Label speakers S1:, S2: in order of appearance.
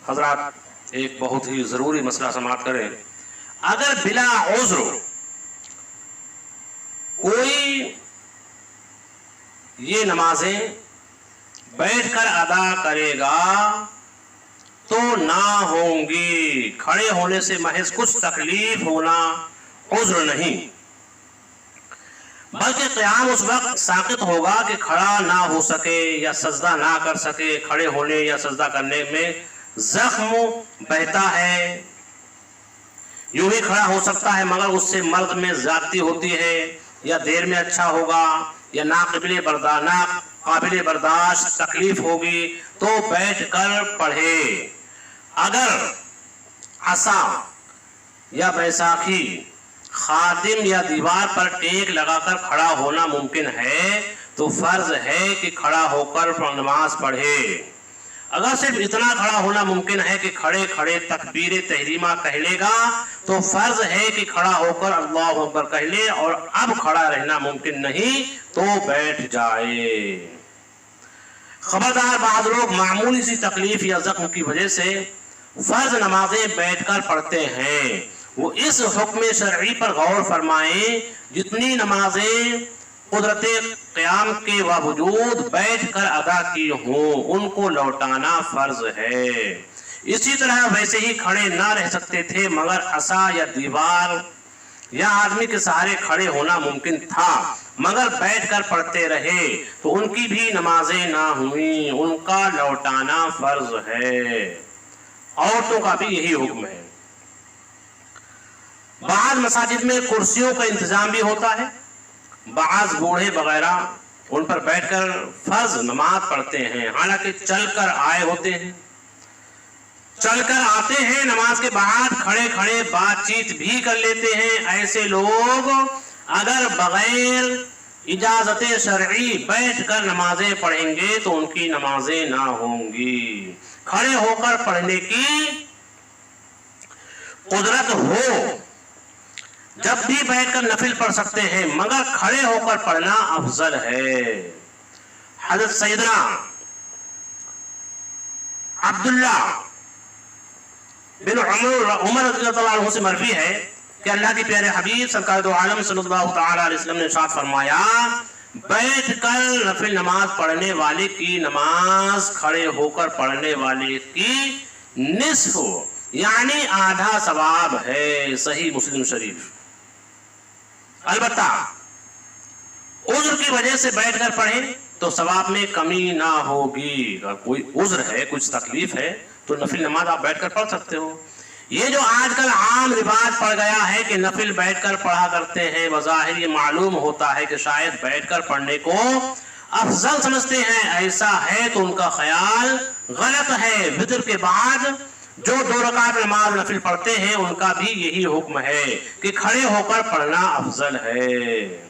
S1: حضرات ایک بہت ہی ضروری مسئلہ سماعت کریں. اگر بلا عذر کوئی یہ نمازیں بیٹھ کر ادا کرے گا تو نہ ہوں گی. کھڑے ہونے سے محض کچھ تکلیف ہونا عذر نہیں، بلکہ قیام اس وقت ساقط ہوگا کہ کھڑا نہ ہو سکے یا سجدہ نہ کر سکے. کھڑے ہونے یا سجدہ کرنے میں زخم بہتا ہے، یوں ہی کھڑا ہو سکتا ہے مگر اس سے مرد میں زیادتی ہوتی ہے، یا دیر میں اچھا ہوگا یا قابل برداشت تکلیف ہوگی تو بیٹھ کر پڑھے. اگر عصا یا بیساکھی، خادم یا دیوار پر ٹیک لگا کر کھڑا ہونا ممکن ہے تو فرض ہے کہ کھڑا ہو کر نماز پڑھے. اگر صرف اتنا کھڑا ہونا ممکن ہے کہ کھڑے کھڑے تکبیر تحریمہ کہہ لے گا تو فرض ہے کہ کھڑا ہو کر اللہ اکبر کہہ لے، اور اب کھڑا رہنا ممکن نہیں تو بیٹھ جائے. خبردار بعض لوگ معمولی سی تکلیف یا زخم کی وجہ سے فرض نمازیں بیٹھ کر پڑھتے ہیں. وہ اس حکم شرعی پر غور فرمائیں جتنی نمازیں قدرت قیام کے باوجود بیٹھ کر ادا کی ہوں ان کو لوٹانا فرض ہے. اسی طرح ویسے ہی کھڑے نہ رہ سکتے تھے مگر عصا یا دیوار یا آدمی کے سہارے کھڑے ہونا ممکن تھا مگر بیٹھ کر پڑھتے رہے تو ان کی بھی نمازیں نہ ہوئیں، ان کا لوٹانا فرض ہے. عورتوں کا بھی یہی حکم ہے. بعض مساجد میں کرسیوں کا انتظام بھی ہوتا ہے، بعض بوڑھے وغیرہ ان پر بیٹھ کر فرض نماز پڑھتے ہیں، حالانکہ چل کر آئے ہوتے ہیں. چل کر آتے ہیں، نماز کے بعد کھڑے کھڑے بات چیت بھی کر لیتے ہیں. ایسے لوگ اگر بغیر اجازت شرعی بیٹھ کر نمازیں پڑھیں گے تو ان کی نمازیں نہ ہوں گی. کھڑے ہو کر پڑھنے کی قدرت ہو جب بھی بیٹھ کر نفل پڑھ سکتے ہیں مگر کھڑے ہو کر پڑھنا افضل ہے. حضرت سیدنا عبداللہ بن عمر رضی اللہ عنہ سے مروی ہے کہ اللہ کے پیارے حبیب سرکار دو عالم صلی اللہ تعالی علیہ وسلم نے ارشاد فرمایا، بیٹھ کر نفل نماز پڑھنے والے کی نماز کھڑے ہو کر پڑھنے والے کی نصف یعنی آدھا ثواب ہے. صحیح مسلم شریف. البتہ عذر کی وجہ سے بیٹھ کر پڑھیں تو ثواب میں کمی نہ ہوگی. اگر کوئی عذر ہے، کچھ تکلیف ہے تو نفل نماز آپ بیٹھ کر پڑھ سکتے ہو. یہ جو آج کل عام رواج پڑ گیا ہے کہ نفل بیٹھ کر پڑھا کرتے ہیں، بظاہر یہ معلوم ہوتا ہے کہ شاید بیٹھ کر پڑھنے کو افضل سمجھتے ہیں. ایسا ہے تو ان کا خیال غلط ہے. وتر کے بعد جو 2 رکعت نماز نفل پڑھتے ہیں ان کا بھی یہی حکم ہے کہ کھڑے ہو کر پڑھنا افضل ہے.